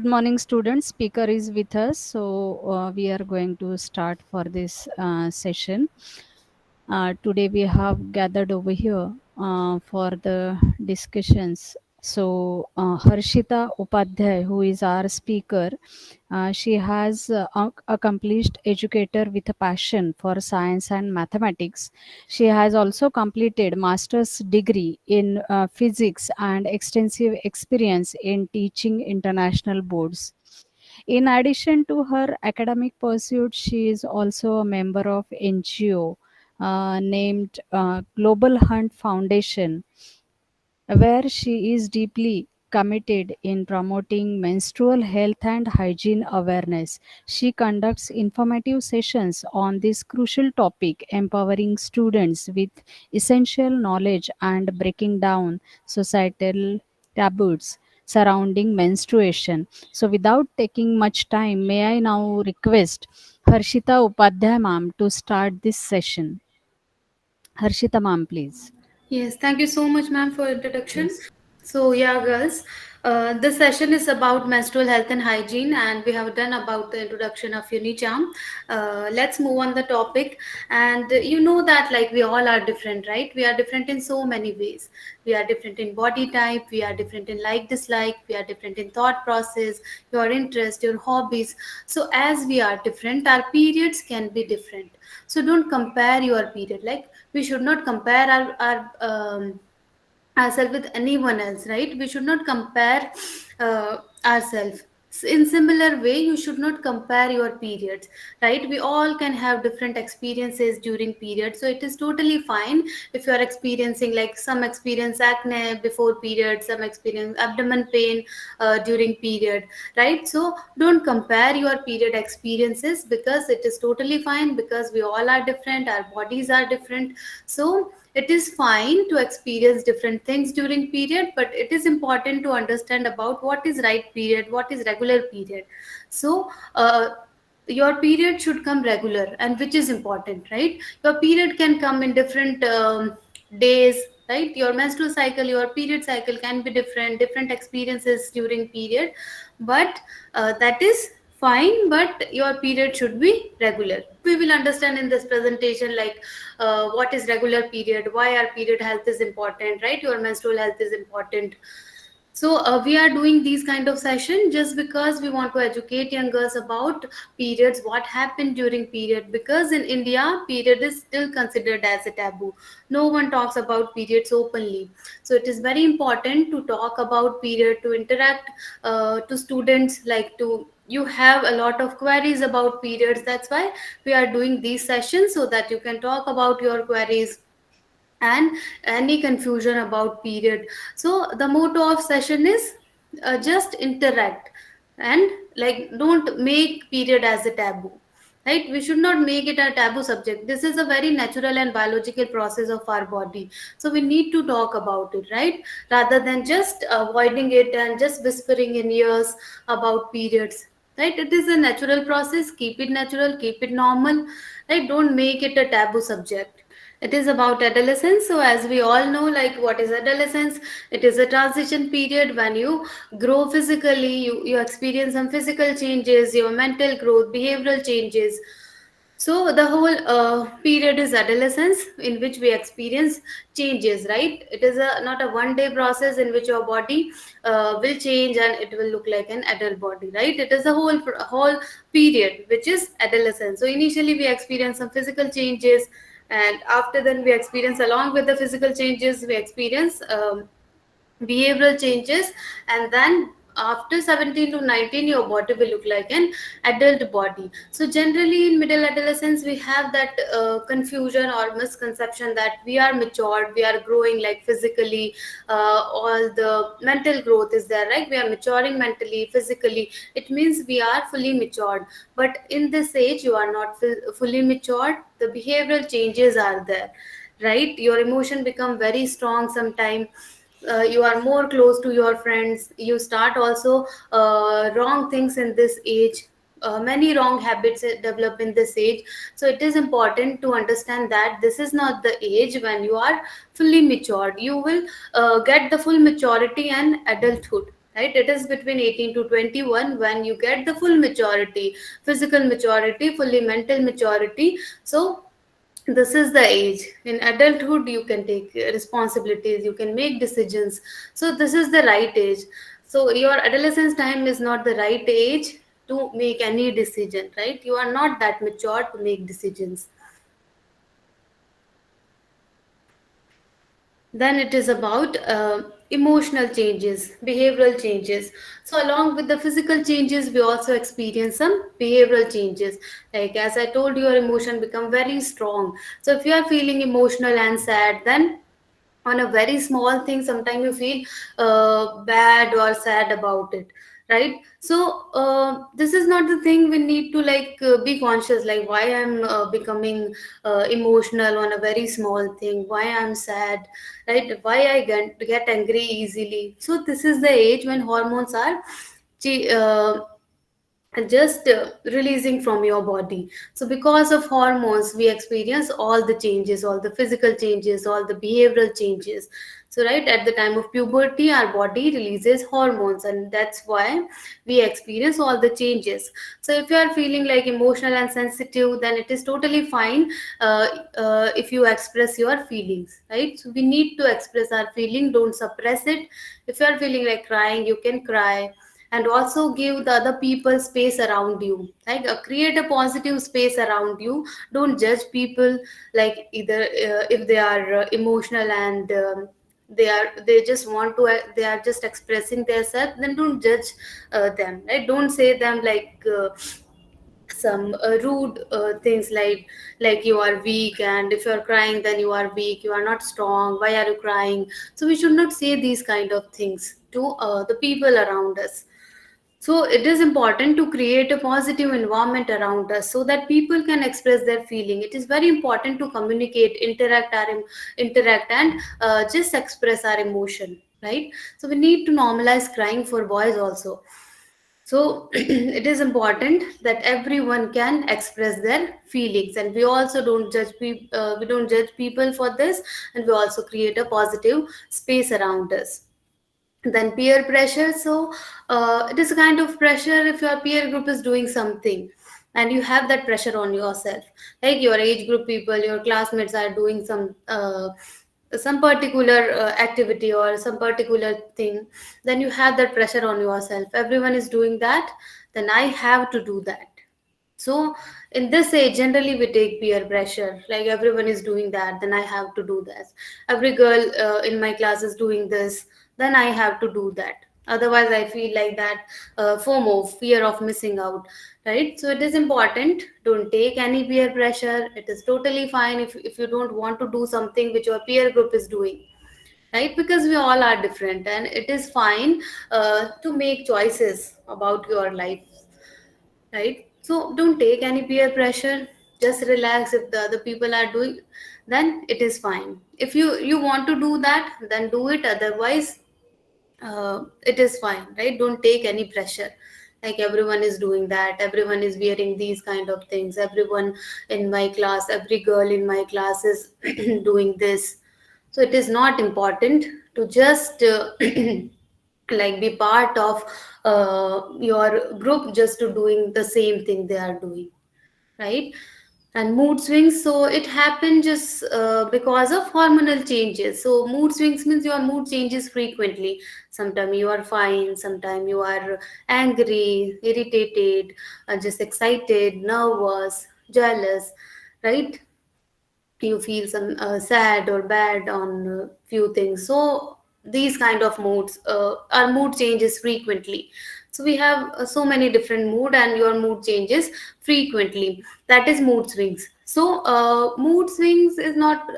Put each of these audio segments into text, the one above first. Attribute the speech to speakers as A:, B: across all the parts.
A: Good morning, students. Speaker is with us, so we are going to start for this session. Today we have gathered over here for the discussions. So Harshita Upadhyay, who is our speaker, she has accomplished educator with a passion for science and mathematics. She has also completed master's degree in physics and extensive experience in teaching international boards. In addition to her academic pursuits, she is also a member of NGO named Global Hunt Foundation, where she is deeply committed in promoting menstrual health and hygiene awareness. She conducts informative sessions on this crucial topic, empowering students with essential knowledge and breaking down societal taboos surrounding menstruation. So, without taking much time, may I now request Harshita Upadhyay ma'am to start this session. Harshita ma'am, please.
B: Yes, thank you so much, ma'am, for introduction.
A: Yes.
B: So, yeah, girls, this session is about menstrual health and hygiene, and we have done about the introduction of Unicharm. Let's move on the topic. And you know that, like, we all are different, right? We are different in so many ways. We are different in body type, we are different in like dislike, we are different in thought process, your interest, your hobbies. So, as we are different, our periods can be different. So, don't compare your period. Like, we should not compare ourselves with anyone else, right? We should not compare ourselves. In similar way, you should not compare your periods, right? We all can have different experiences during periods, so it is totally fine if you are experiencing, like, some experience acne before period, some experience abdomen pain during period, right? So don't compare your period experiences, because it is totally fine, because we all are different, our bodies are different. So it is fine to experience different things during period, but it is important to understand about what is right period, what is regular period. So your period should come regular, and which is important, right? Your period can come in different days, right? Your menstrual cycle, your period cycle can be different, different experiences during period, but that is fine, but your period should be regular. We will understand in this presentation, like, what is regular period, why our period health is important, right? Your menstrual health is important. So we are doing these kind of session just because we want to educate young girls about periods, what happened during period, because in India period is still considered as a taboo. No one talks about periods openly. So it is very important to talk about period, to interact to students, like, to you have a lot of queries about periods. That's why we are doing these sessions, so that you can talk about your queries and any confusion about period. So the motto of session is just interact, and, like, don't make period as a taboo, right? We should not make it a taboo subject. This is a very natural and biological process of our body, so we need to talk about it, right? Rather than just avoiding it and just whispering in ears about periods, right? It is a natural process. Keep it natural, keep it normal, right? Don't make it a taboo subject. It is about adolescence. So, as we all know, like, what is adolescence? It is a transition period when you grow physically, you experience some physical changes, your mental growth, behavioral changes. So the whole period is adolescence, in which we experience changes, right? It is not a one day process in which your body will change and it will look like an adult body, right? It is a whole period which is adolescence. So initially we experience some physical changes, and after then we experience, along with the physical changes, we experience behavioral changes, and then after 17 to 19 your body will look like an adult body. So generally in middle adolescence we have that confusion or misconception that we are matured, we are growing, like, physically, all the mental growth is there, right? We are maturing mentally, physically, it means we are fully matured. But in this age you are not fully matured. The behavioral changes are there, right? Your emotion become very strong sometime. You are more close to your friends. You start also wrong things in this age. Many wrong habits develop in this age. So it is important to understand that this is not the age when you are fully matured. You will get the full maturity and adulthood, right? It is between 18 to 21 when you get the full maturity, physical maturity, fully mental maturity. So this is the age. In adulthood you can take responsibilities, you can make decisions. So this is the right age. So your adolescence time is not the right age to make any decision, right? You are not that mature to make decisions. Then it is about emotional changes, behavioral changes. So along with the physical changes we also experience some behavioral changes. Like as I told you, your emotion become very strong. So if you are feeling emotional and sad, then on a very small thing sometimes you feel bad or sad about it, right? So this is not the thing we need to like be conscious, like why I'm becoming emotional on a very small thing, why I'm sad, right? Why I get angry easily. So this is the age when hormones are che- uh, just releasing from your body. So because of hormones we experience all the changes, all the physical changes, all the behavioral changes. So right at the time of puberty our body releases hormones, and that's why we experience all the changes. So if you are feeling like emotional and sensitive, then it is totally fine uh, if you express your feelings, right? So we need to express our feeling, don't suppress it. If you are feeling like crying, you can cry. And also give the other people space around you, like create a positive space around you. Don't judge people, like either if they are emotional and they just want to they are just expressing themselves, then don't judge them, right? Don't say them like some rude things like you are weak, and if you are crying then you are weak, you are not strong, why are you crying? So we should not say these kind of things to the people around us. So it is important to create a positive environment around us so that people can express their feeling. It is very important to communicate, interact, and just express our emotion, right? So we need to normalize crying for boys also. So it is important that everyone can express their feelings, and we also don't judge we don't judge people for this, and we also create a positive space around us. Then peer pressure. So it is a kind of pressure if your peer group is doing something and you have that pressure on yourself, like your age group people, your classmates are doing some particular activity or some particular thing, then you have that pressure on yourself. Everyone is doing that, then I have to do that. So in this age, generally we take peer pressure. Like everyone is doing that, then I have to do this. Every girl in my class is doing this, then I have to do that. Otherwise, I feel like that FOMO, fear of missing out, right? So it is important. Don't take any peer pressure. It is totally fine if you don't want to do something which your peer group is doing, right? Because we all are different, and it is fine to make choices about your life, right? So don't take any peer pressure. Just relax. If the other people are doing, then it is fine. If you want to do that, then do it. Otherwise, it is fine, right? Don't take any pressure. Like everyone is doing that. Everyone is wearing these kind of things. Everyone in my class, every girl in my class is doing this. So it is not important to just like be part of your group just to doing the same thing they are doing, right? And mood swings, so it happened just because of hormonal changes. So mood swings means your mood changes frequently. Sometimes you are fine, sometimes you are angry, irritated, just excited, nervous, jealous, right? You feel some sad or bad on few things. So these kind of moods, our mood changes frequently. So we have so many different mood, and your mood changes frequently. That is mood swings. So mood swings are not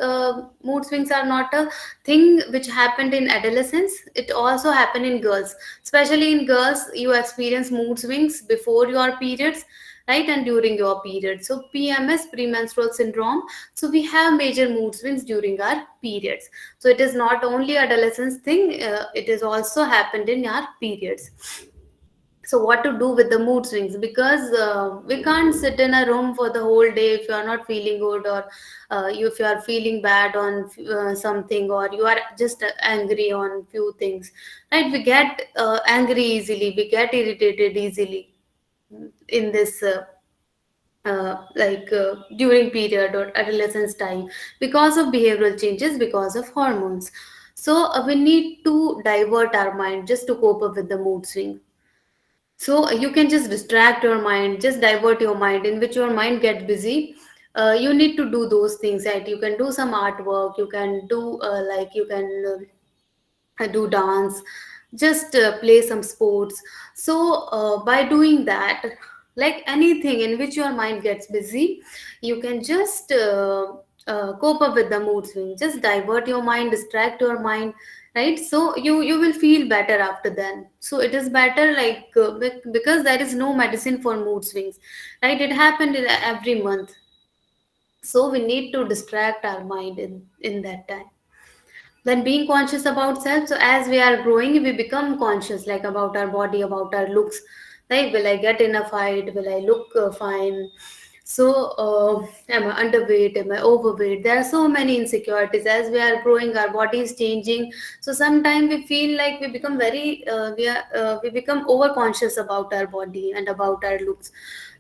B: a thing which happened in adolescence. It also happened in girls. Especially in girls, you experience mood swings before your periods, right, and during your period. So PMS, premenstrual syndrome. So we have major mood swings during our periods. So it is not only adolescence thing, it is also happened in our periods. So what to do with the mood swings, because we can't sit in a room for the whole day if you are not feeling good, or if you are feeling bad on something, or you are just angry on few things, right? We get angry easily, we get irritated easily in this during period or adolescence time, because of behavioral changes, because of hormones. So we need to divert our mind just to cope up with the mood swing. So you can just distract your mind, just divert your mind, in which your mind gets busy. You need to do those things, right? You can do some artwork, you can do you can do dance, just play some sports. So by doing that, like anything in which your mind gets busy, you can just cope up with the mood swing. Just divert your mind, distract your mind, right? So you will feel better after then. So it is better, because there is no medicine for mood swings, right? It happened in every month. So we need to distract our mind in that time. Then being conscious about self, so as we are growing we become conscious, like about our body, about our looks, like will I get enough height, will I look fine? So am I underweight, am I overweight? There are so many insecurities. As we are growing, our body is changing. So sometimes we feel like we become we become over conscious about our body and about our looks.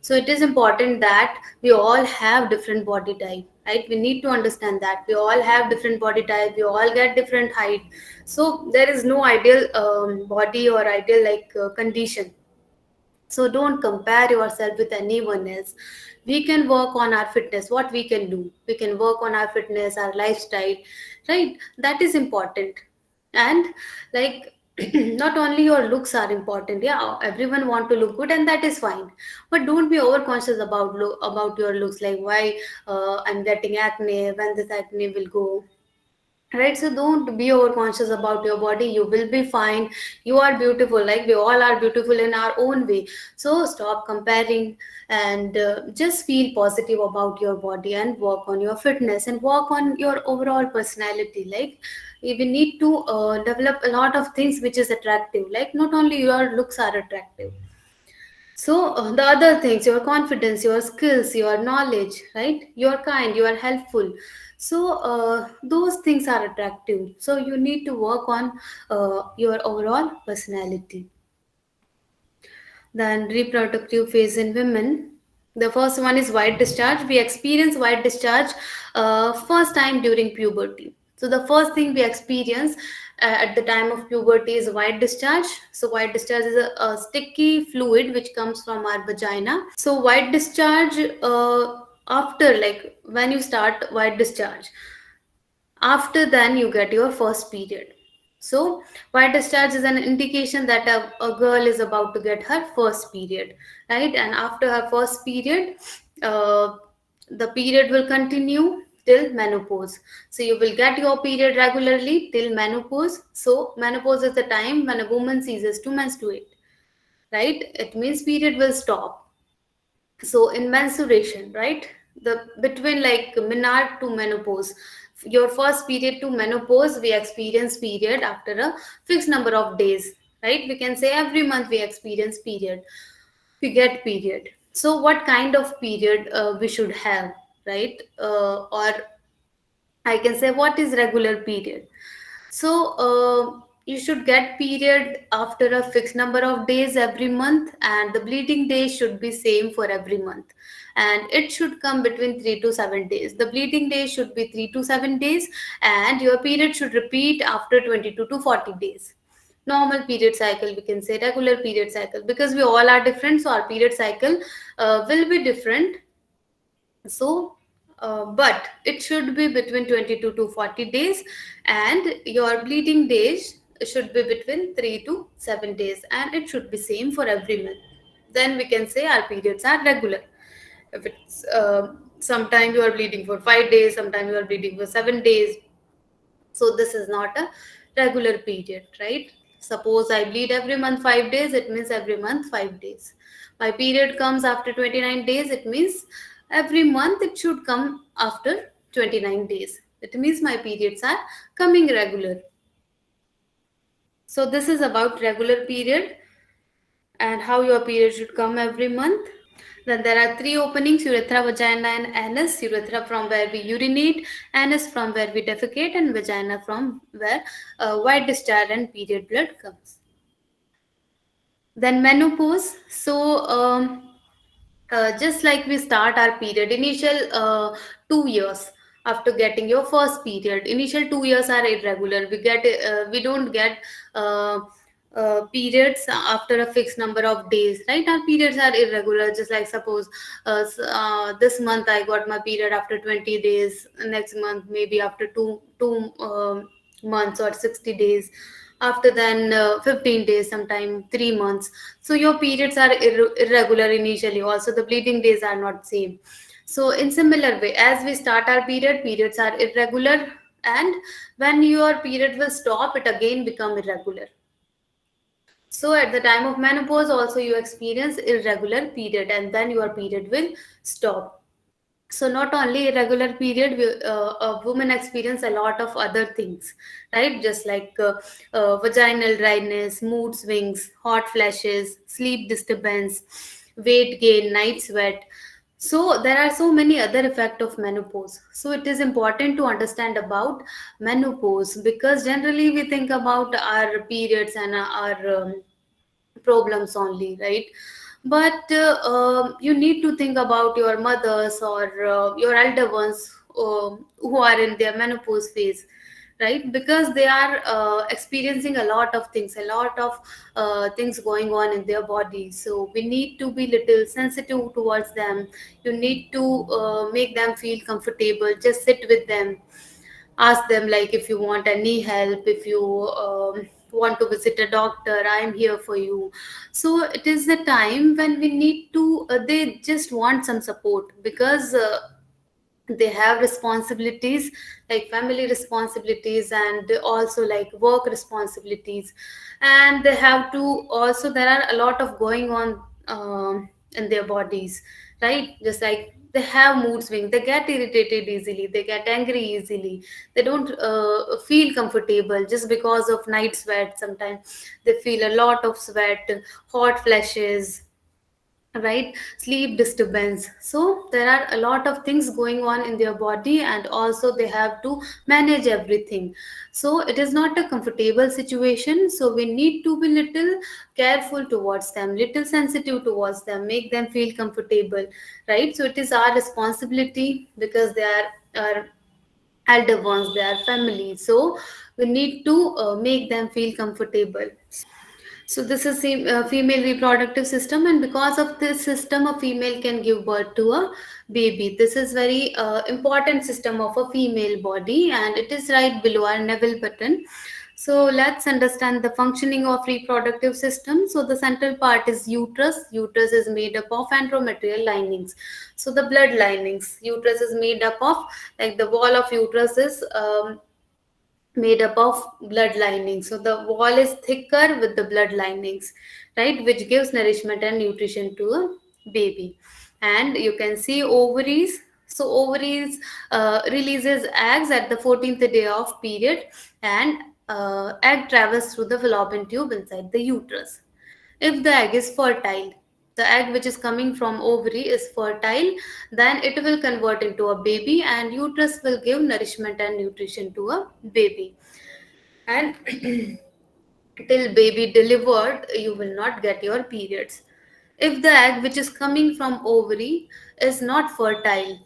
B: So it is important that we all have different body type, right? We need to understand that we all have different body type, we all get different height. So there is no ideal body or ideal condition. So don't compare yourself with anyone else. We can work on our fitness. What we can do, we can work on our fitness, our lifestyle, right? That is important. And like not only your looks are important, yeah, everyone want to look good, and that is fine. But don't be over conscious about about your looks, like why I'm getting acne, when this acne will go, right? So don't be over conscious about your body, you will be fine. You are beautiful, like we all are beautiful in our own way. So stop comparing, and just feel positive about your body, and work on your fitness, and work on your overall personality. Like we need to develop a lot of things which is attractive, like not only your looks are attractive. So the other things, your confidence, your skills, your knowledge, right? You're kind, you are helpful. So those things are attractive. So you need to work on your overall personality. Then reproductive phase in women. The first one is white discharge. We experience white discharge first time during puberty. So the first thing we experience at the time of puberty is white discharge. So white discharge is a sticky fluid which comes from our vagina. So white discharge, after, like when you start white discharge, after then you get your first period. So white discharge is an indication that a girl is about to get her first period, right? And after her first period, uh, the period will continue till menopause. So you will get your period regularly till menopause. So menopause is the time when a woman ceases to menstruate, right? It means period will stop. So in menstruation, right, the between like menarche to menopause, your first period to menopause, we experience period after a fixed number of days, right? We can say every month we experience period, we get period. So what kind of period we should have, right? Or I can say what is regular period. So you should get period after a fixed number of days every month, and the bleeding days should be same for every month, and it should come between 3 to 7 days. The bleeding days should be 3 to 7 days, and your period should repeat after 22 to 40 days. Normal period cycle, we can say regular period cycle, because we all are different, so our period cycle will be different. So but it should be between 22 to 40 days, and your bleeding days should be between 3 to 7 days, and it should be same for every month. Then we can say our periods are regular. If it's sometime you are bleeding for 5 days, sometime you are bleeding for 7 days, so this is not a regular period, right? Suppose I bleed every month 5 days, it means every month 5 days. My period comes after 29 days, it means every month it should come after 29 days. It means my periods are coming regular. So this is about regular period. and how your period should come every month. Then there are three openings: urethra, vagina, and anus. Urethra from where we urinate, anus from where we defecate, and vagina from where white discharge and period blood comes. Then menopause. So just like we start our period, initial 2 years after getting your first period, initial 2 years are irregular. We don't get uh, periods after a fixed number of days, right? Our periods are irregular. Just like suppose this month I got my period after 20 days, next month maybe after two months or 60 days, after then 15 days, sometime 3 months. So your periods are irregular initially, also the bleeding days are not same. So in similar way, as we start our period, periods are irregular, and when your period will stop, it again become irregular. So at the time of menopause also you experience irregular period, and then your period will stop. So not only irregular period, a woman experience a lot of other things, right? Just like vaginal dryness, mood swings, hot flashes, sleep disturbance, weight gain, night sweat. So there are so many other effects of menopause. So it is important to understand about menopause, because generally we think about our periods and our problems only, right? But you need to think about your mothers or your elder ones who are in their menopause phase, right? Because they are experiencing a lot of things, a lot of things going on in their body. So we need to be little sensitive towards them. You need to make them feel comfortable. Just sit with them, ask them like, if you want any help, if you want to visit a doctor, I am here for you. So it is the time when we need to they just want some support, because they have responsibilities, like family responsibilities, and also like work responsibilities. And they have to also, there are a lot of going on in their bodies, right? Just like they have mood swing, they get irritated easily, they get angry easily, they don't feel comfortable just because of night sweat. Sometimes they feel a lot of sweat, hot flashes, right? Sleep disturbance. So there are a lot of things going on in their body, and also they have to manage everything. So it is not a comfortable situation, so we need to be little careful towards them, little sensitive towards them, make them feel comfortable, right? So it is our responsibility, because they are our elder ones, they are family. So we need to make them feel comfortable. So this is female reproductive system, and because of this system, a female can give birth to a baby. This is very important system of a female body, and it is right below our navel button. So let's understand the functioning of reproductive system. So the central part is uterus. Uterus is made up of endometrial linings. So the blood linings. Uterus is made up of, like the wall of uterus is made up of blood linings. So the wall is thicker with the blood linings, right, which gives nourishment and nutrition to a baby. And you can see ovaries. So ovaries releases eggs at the 14th day of period, and egg travels through the fallopian tube inside the uterus. If the egg is fertile, the egg which is coming from ovary is fertile, then it will convert into a baby, and uterus will give nourishment and nutrition to a baby. And till baby delivered, you will not get your periods. If the egg which is coming from ovary is not fertile,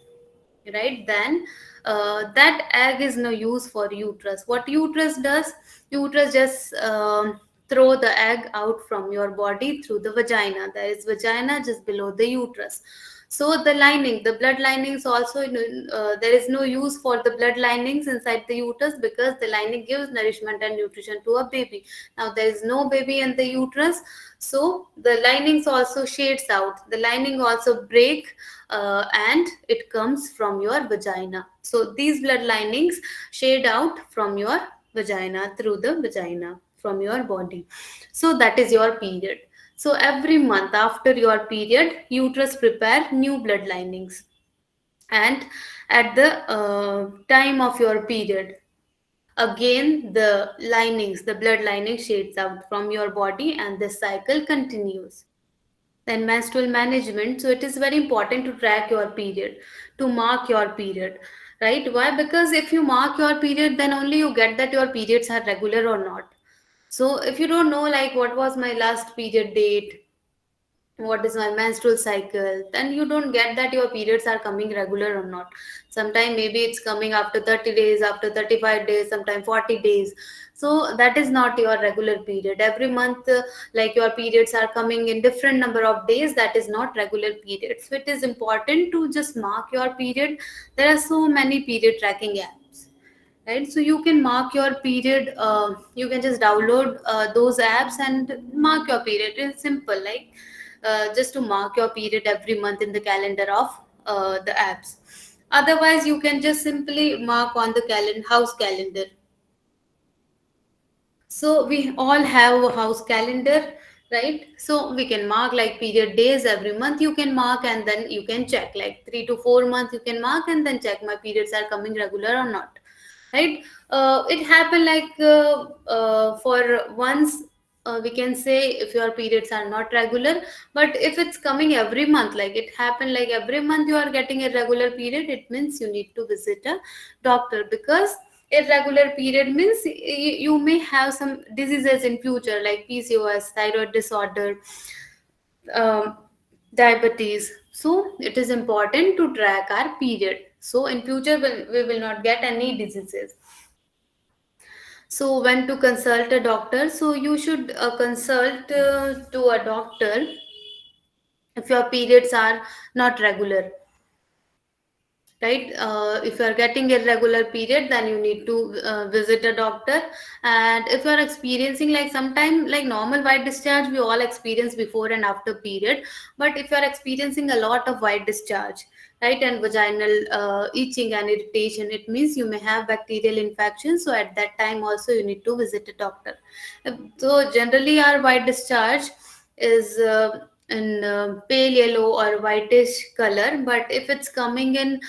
B: right, then that egg is no use for uterus. What uterus does, uterus just throw the egg out from your body through the vagina. There is vagina just below the uterus. So the lining, the blood linings also, there is no use for the blood linings inside the uterus, because the lining gives nourishment and nutrition to a baby. Now there is no baby in the uterus, so the linings also shades out, the lining also break, and it comes from your vagina. So these blood linings shade out from your vagina, through the vagina, from your body. So that is your period. So every month after your period, uterus prepare new blood linings. And at the time of your period, again the blood lining shades out from your body, and this cycle continues. Then menstrual management, so it is very important to track your period, to mark your period, right? Why? Because if you mark your period, then only you get that your periods are regular or not. So if you don't know, like, what was my last period date, what is my menstrual cycle, then you don't get that your periods are coming regular or not. Sometime maybe it's coming after 30 days, after 35 days, sometime 40 days. So that is not your regular period. Every month, like, your periods are coming in different number of days, that is not regular period. So it is important to just mark your period. There are so many period tracking apps, right? So you can mark your period, you can just download those apps and mark your period. It's simple, like, just to mark your period every month in the calendar of the apps. Otherwise you can just simply mark on the house calendar. So we all have a house calendar, right? So we can mark like period days every month you can mark, and then you can check like 3 to 4 months you can mark, and then check my periods are coming regular or not, right? It happened like, for once, we can say if your periods are not regular. But if it's coming every month, like it happened like every month you are getting a regular period, it means you need to visit a doctor. Because irregular period means you may have some diseases in future, like PCOS, thyroid disorder, um, diabetes. So it is important to track our period, so in future we will not get any diseases. So when to consult a doctor, so you should consult to a doctor if your periods are not regular, right? If you are getting irregular period, then you need to visit a doctor. And if you are experiencing like sometime like normal white discharge, we all experience before and after period. But if you are experiencing a lot of white discharge, right, and vaginal itching and irritation, it means you may have bacterial infection. So at that time also you need to visit a doctor. So generally our white discharge is in pale yellow or whitish color. But if it's coming in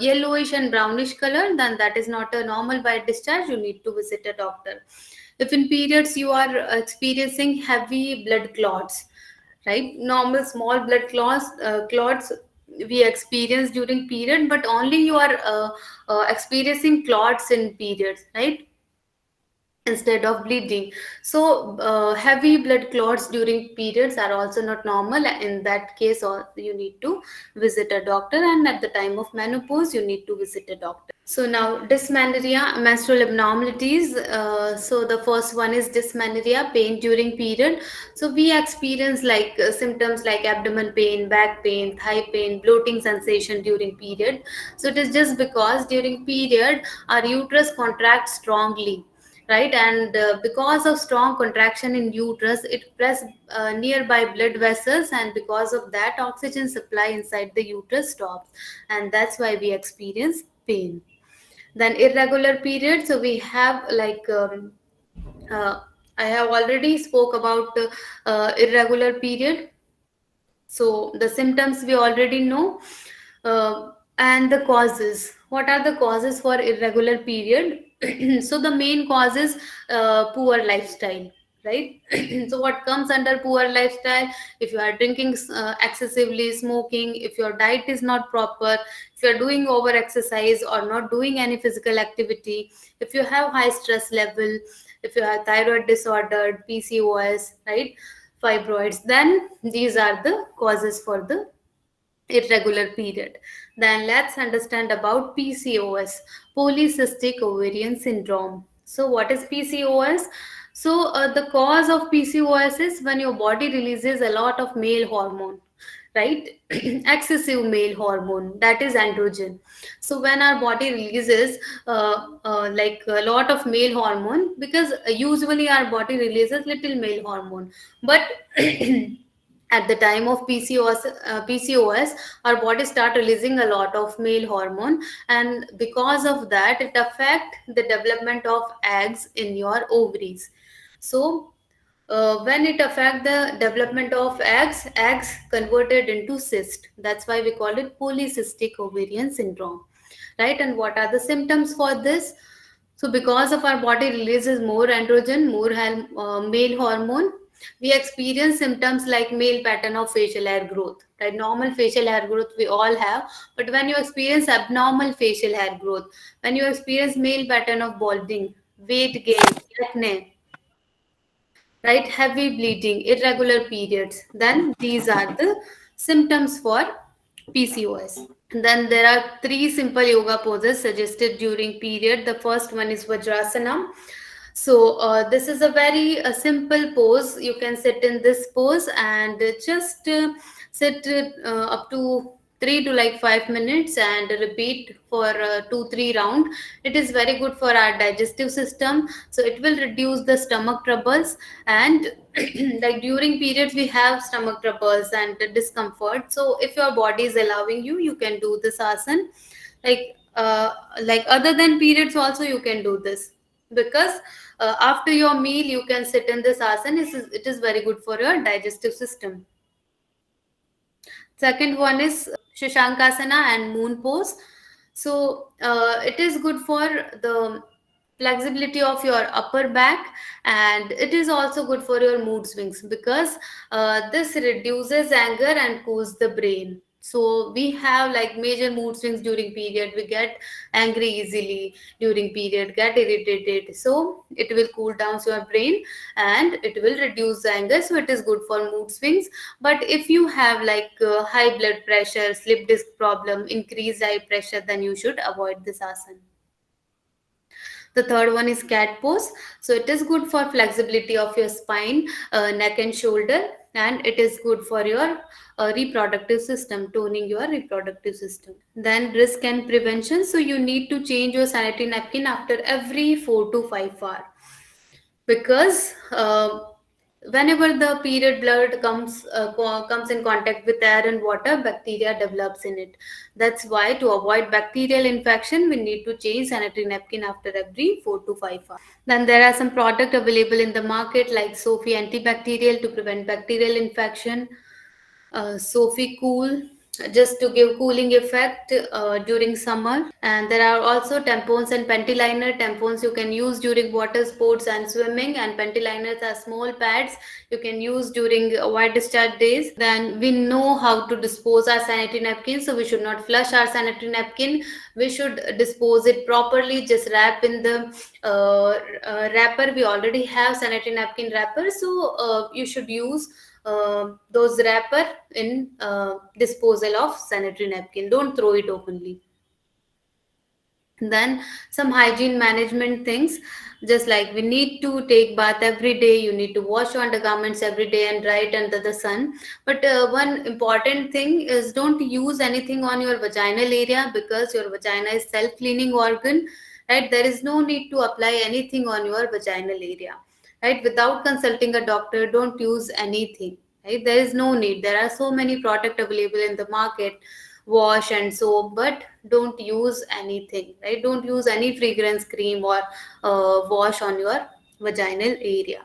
B: yellowish and brownish color, then that is not a normal white discharge, you need to visit a doctor. If in periods you are experiencing heavy blood clots, right, normal small blood clots we experience during period, but only you are experiencing clots in periods, right, instead of bleeding. So heavy blood clots during periods are also not normal. In that case, you need to visit a doctor, and at the time of menopause you need to visit a doctor. So now dysmenorrhea, menstrual abnormalities. So the first one is dysmenorrhea, pain during period. So we experience like symptoms like abdomen pain, back pain, thigh pain, bloating sensation during period. So it is just because during period our uterus contracts strongly, right? And because of strong contraction in uterus, it press nearby blood vessels, and because of that oxygen supply inside the uterus stops, and that's why we experience pain. Then irregular periods, so we have like, uh, I have already spoke about irregular period. So the symptoms we already know, and the causes. What are the causes for irregular period? So the main cause is poor lifestyle, right? So what comes under poor lifestyle? If you are drinking excessively, smoking, if your diet is not proper, if you are doing over exercise or not doing any physical activity, if you have high stress level, if you have thyroid disorder, PCOS, right, fibroids, then these are the causes for the irregular period. Then let's understand about PCOS, polycystic ovarian syndrome. So what is PCOS? So the cause of PCOS is when your body releases a lot of male hormone, right? Excessive male hormone, that is androgen. So when our body releases like a lot of male hormone, because usually our body releases little male hormone, but at the time of PCOS, our body start releasing a lot of male hormone, and because of that, it affect the development of eggs in your ovaries. So when it affect the development of eggs converted into cyst. That's why we call it polycystic ovarian syndrome, right? And what are the symptoms for this? So, because of our body releases more androgen, more male hormone, we experience symptoms like male pattern of facial hair growth. Right, normal facial hair growth we all have, but when you experience abnormal facial hair growth, when you experience male pattern of balding, weight gain, acne, right, heavy bleeding, irregular periods, then these are the symptoms for PCOS. Then there are three simple yoga poses suggested during period. The first one is Vajrasana. So this is a very simple pose. You can sit in this pose and just sit up to 3 to 5 minutes and repeat for 2 3 round. It is very good for our digestive system. So it will reduce the stomach troubles, and like during periods we have stomach troubles and discomfort. So if your body is allowing you, you can do this asana. Like like other than periods also you can do this, because after your meal you can sit in this asana. It is very good for your digestive system. Second one is Shashankasana and moon pose. So it is good for the flexibility of your upper back, and it is also good for your mood swings, because this reduces anger and cools the brain. So we have like major mood swings during period. We get angry easily during period, get irritated. So it will cool down your brain and it will reduce the anger. So it is good for mood swings. But if you have like high blood pressure, slip disc problem, increased eye pressure, then you should avoid this asana. The third one is cat pose. So it is good for flexibility of your spine, neck and shoulder, and it is good for your reproductive system, toning your reproductive system. Then risk and prevention. So you need to change your sanitary napkin after every 4 to 5 hours, because whenever the period blood comes in contact with air and water, bacteria develops in it. That's why, to avoid bacterial infection, we need to change sanitary napkin after every 4 to 5 hours. Then there are some product available in the market like Sophie antibacterial to prevent bacterial infection, Sophie Cool just to give cooling effect during summer. And there are also tampons and panty liner. Tampons you can use during water sports and swimming, and panty liners are small pads you can use during white discharge days. Then we know how to dispose our sanitary napkin, so we should not flush our sanitary napkin. We should dispose it properly. Just wrap in the wrapper. We already have sanitary napkin wrapper, so you should use those wrapper in disposal of sanitary napkin. Don't throw it openly. Then some hygiene management things, just like we need to take bath every day, you need to wash your undergarments every day and dry it under the sun. But one important thing is, don't use anything on your vaginal area, because your vagina is self cleaning organ, right? There is no need to apply anything on your vaginal area, right? Without consulting a doctor, don't use anything, right? There is no need. There are so many product available in the market, wash and soap, but don't use anything, right? Don't use any fragrance cream or wash on your vaginal area.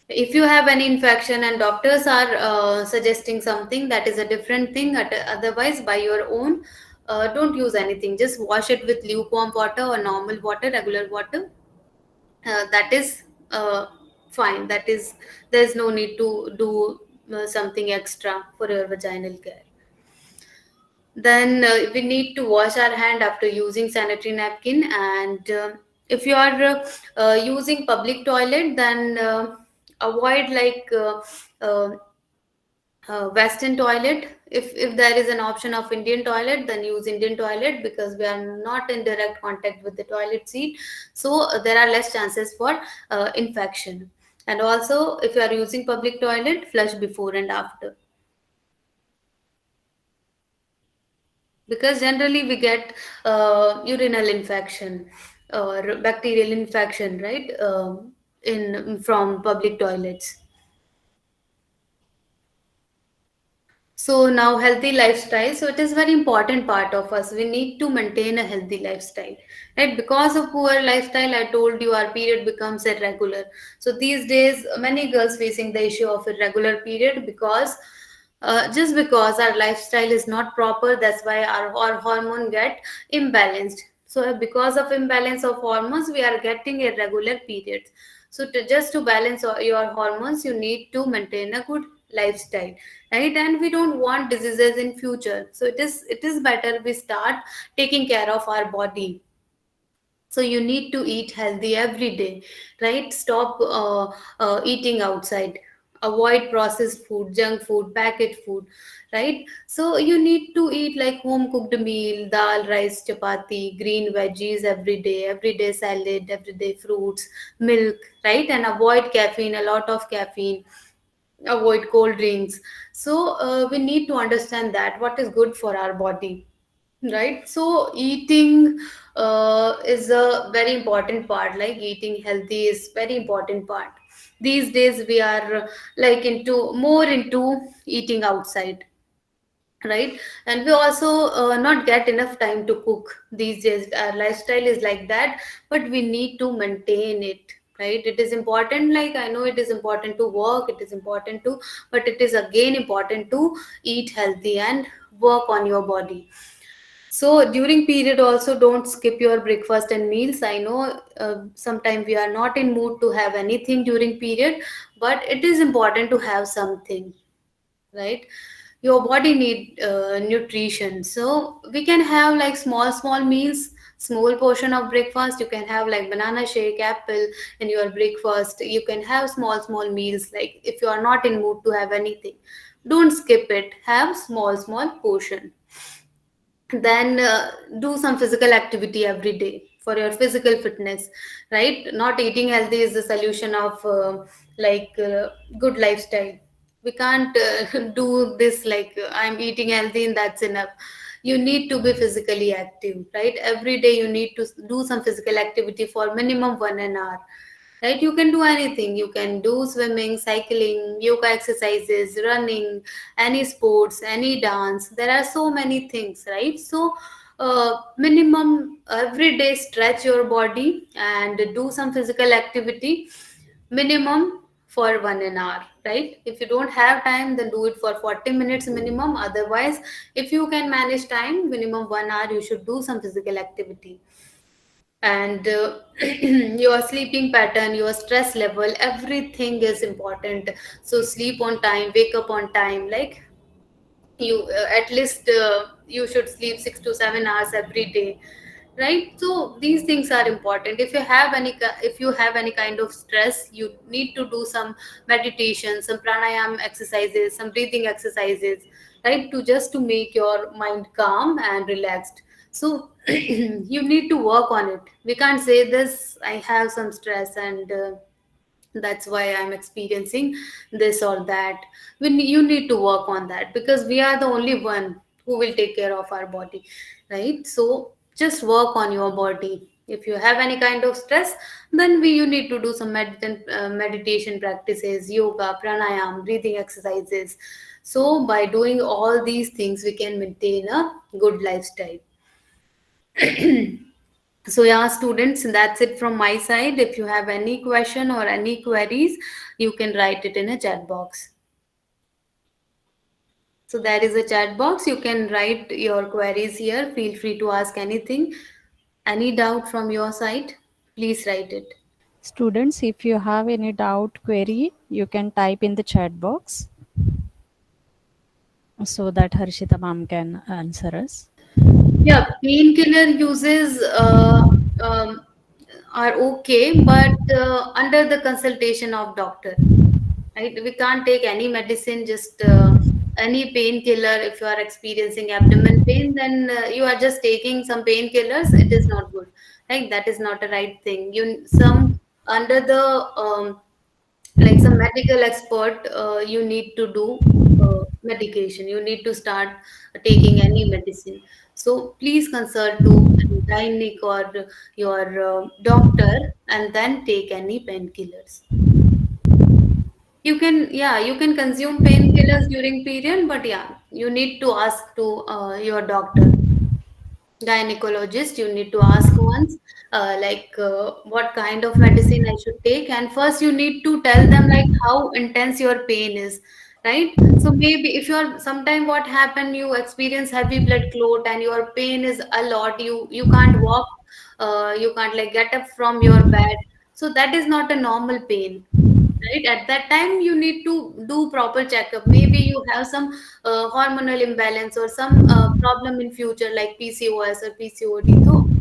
B: If you have any infection and doctors are suggesting something, that is a different thing. Otherwise, by your own, don't use anything. Just wash it with lukewarm water or normal water, regular water. That is fine. That is, there's no need to do something extra for your vaginal care. Then we need to wash our hand after using sanitary napkin. And if you are using public toilet, then avoid like western toilet. If there is an option of Indian toilet, then use Indian toilet, because we are not in direct contact with the toilet seat. So there are less chances for infection. And also, if you are using public toilet, flush before and after, because generally we get urinal infection or bacterial infection, right? In from public toilets. So now, healthy lifestyle. So it is very important part of us. We need to maintain a healthy lifestyle, right? Because of poor lifestyle, I told you, our period becomes irregular. So these days, many girls facing the issue of irregular period, because just because our lifestyle is not proper. That's why our hormone get imbalanced. So because of imbalance of hormones, we are getting irregular periods. So just to balance your hormones, you need to maintain a good lifestyle, right? And we don't want diseases in future, so it is better we start taking care of our body. So you need to eat healthy every day, right? Stop eating outside, avoid processed food, junk food, packet food, right? So you need to eat like home cooked meal, dal, rice, chapati, green veggies every day salad, every day fruits, milk, right? And avoid caffeine, a lot of caffeine, avoid cold drinks. So we need to understand that what is good for our body, right? So eating is a very important part, like eating healthy is very important part. These days we are like into more into eating outside, right? And we also not get enough time to cook these days. Our lifestyle is like that, but we need to maintain it, right? It is important, like I know it is important to work, it is important to, but it is again important to eat healthy and work on your body. So during period also don't skip your breakfast and meals. I know sometimes we are not in mood to have anything during period, but it is important to have something, right? Your body need nutrition, so we can have like small meals, small portion of breakfast. You can have like banana shake, apple in your breakfast. You can have small meals, like if you are not in mood to have anything, don't skip it, have small portion. Then do some physical activity every day for your physical fitness, right? Not eating healthy is the solution of good lifestyle. We can't do this like I'm eating healthy and that's enough. You need to be physically active, right? Every day you need to do some physical activity for minimum 1 hour, right? You can do anything. You can do swimming, cycling, yoga exercises, running, any sports, any dance. There are so many things, right? So minimum every day stretch your body and do some physical activity minimum for 1 hour, right? If you don't have time, then do it for 40 minutes minimum. Otherwise, if you can manage time, minimum 1 hour you should do some physical activity. And your sleeping pattern, your stress level, everything is important. So sleep on time, wake up on time, like you at least you should sleep 6 to 7 hours every day, right? So these things are important. If you have if you have any kind of stress, you need to do some meditation, some pranayam exercises, some breathing exercises, right? To just to make your mind calm and relaxed. So you need to work on it. We can't say this, I have some stress and that's why I'm experiencing this or that. You need to work on that, because we are the only one who will take care of our body, right? So just work on your body. If you have any kind of stress, then you need to do some meditation practices, yoga, pranayam, breathing exercises. So by doing all these things, we can maintain a good lifestyle. So yeah, students, that's it from my side. If you have any question or any queries, you can write it in a chat box. So there is a chat box. You can write your queries here. Feel free to ask anything. Any doubt from your side, please write it.
A: Students, if you have any doubt, query, you can type in the chat box so that Harshita ma'am can answer us.
B: Yeah, painkiller uses are okay, but under the consultation of doctor, right? We can't take any medicine, just any painkiller. If you are experiencing abdomen pain, then you are just taking some painkillers. It is not good, right? That is not a right thing. You some under the like some medical expert, you need to do medication. You need to start taking any medicine. So please consult to any gynec or your doctor, and then take any painkillers. You can, yeah, you can consume painkillers during period, but yeah, you need to ask to your doctor, gynecologist. You need to ask once, what kind of medicine I should take. And first, you need to tell them like how intense your pain is, right? So maybe if you're sometime what happened, you experience heavy blood clot and your pain is a lot. You can't walk. you can't like get up from your bed. So that is not a normal pain, right? At that time you need to do proper checkup. Maybe you have some hormonal imbalance or some problem in future like PCOS or PCOD.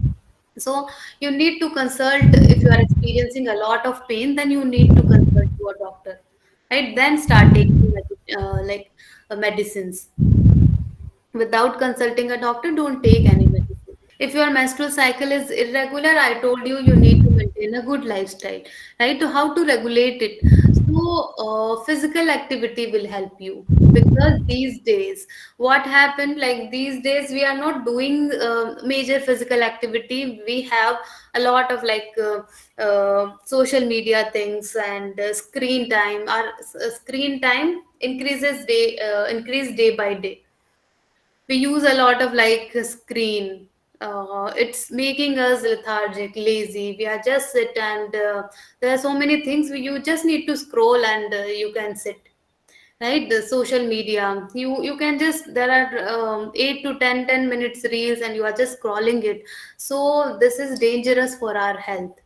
B: So you need to consult. If you are experiencing a lot of pain, then you need to consult to a doctor, right? Then start taking medicines. Without consulting a doctor, don't take any medicine. If your menstrual cycle is irregular, I told you you need to maintain a good lifestyle, right? To how to regulate it. So physical activity will help you, because these days what happened, like these days we are not doing major physical activity. We have a lot of social media things, and screen time. Our screen time increase day by day. We use a lot of like screen. It's making us lethargic, lazy. We are just sit, and there are so many things. You just need to scroll, and you can sit, right? The social media, you can just, there are 8 to 10 minutes reels, and you are just scrolling it. So this is dangerous for our health,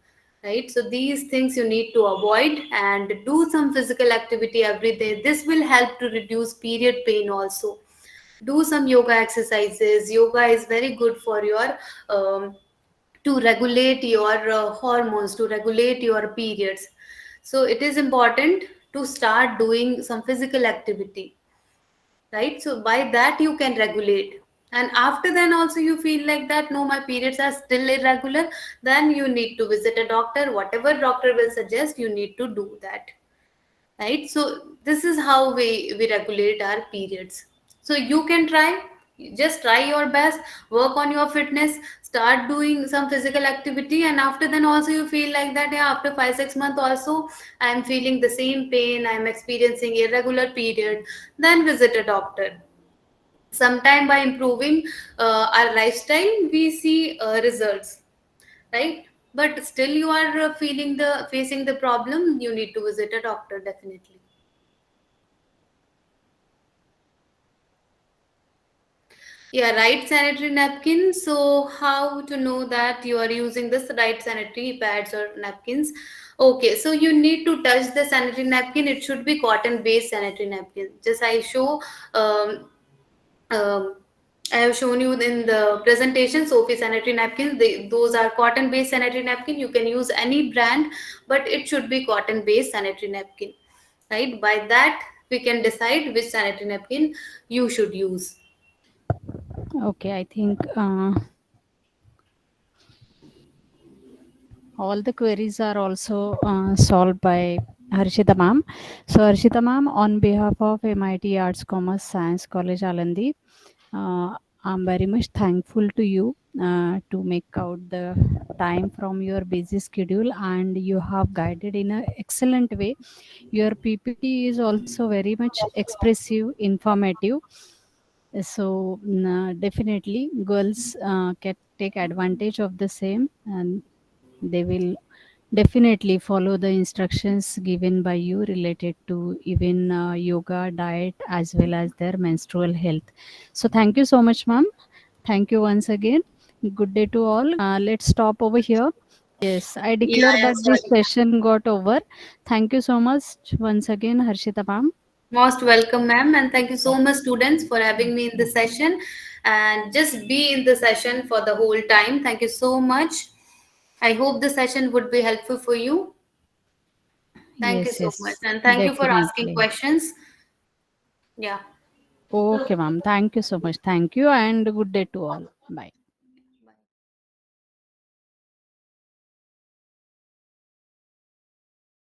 B: right? So these things you need to avoid, and do some physical activity every day. This will help to reduce period pain also. Do some yoga exercises. Yoga is very good for your to regulate your hormones, to regulate your periods. So it is important to start doing some physical activity, right? So by that you can regulate. And after then also you feel like that, no, my periods are still irregular, then you need to visit a doctor. Whatever doctor will suggest, you need to do that, right? So this is how we regulate our periods. So you can try, just try your best, work on your fitness, start doing some physical activity. And after then also you feel like that, yeah, after 5 6 months also I'm feeling the same pain, I'm experiencing irregular period, then visit a doctor. Sometime by improving our lifestyle, we see results, right? But still you are feeling the facing the problem, you need to visit a doctor definitely. Yeah, right sanitary napkin. So, how to know that you are using this right sanitary pads or napkins? Okay, so you need to touch the sanitary napkin. It should be cotton-based sanitary napkin. Just um, um, I have shown you in the presentation, Sophie sanitary napkins. Those are cotton-based sanitary napkin. You can use any brand, but it should be cotton-based sanitary napkin, right? By that, we can decide which sanitary napkin you should use.
A: Okay, I think all the queries are also solved by Harshita ma'am. So Harshita ma'am, on behalf of MIT Arts Commerce Science College Alandi, I'm very much thankful to you to make out the time from your busy schedule, and you have guided in an excellent way. Your PPT is also very much expressive, informative. So definitely girls can take advantage of the same, and they will definitely follow the instructions given by you related to even yoga, diet, as well as their menstrual health. So thank you so much, ma'am. Thank you once again. Good day to all. Let's stop over here. Yes, I
B: Yeah,
A: declare
B: yeah,
A: that this
B: sorry.
A: session got over. Thank you so much once again, Harshita ma'am.
B: Most welcome, ma'am, and thank you so much, students, for having me in the session. And just be in the session for the whole time. Thank you so much. I hope the session would be helpful for you. Thank you
A: Yes,
B: so much,
A: yes,
B: and thank you for asking
A: definitely.
B: questions. Yeah.
A: Okay, ma'am. Thank you so much. Thank you, and good day to all. Bye.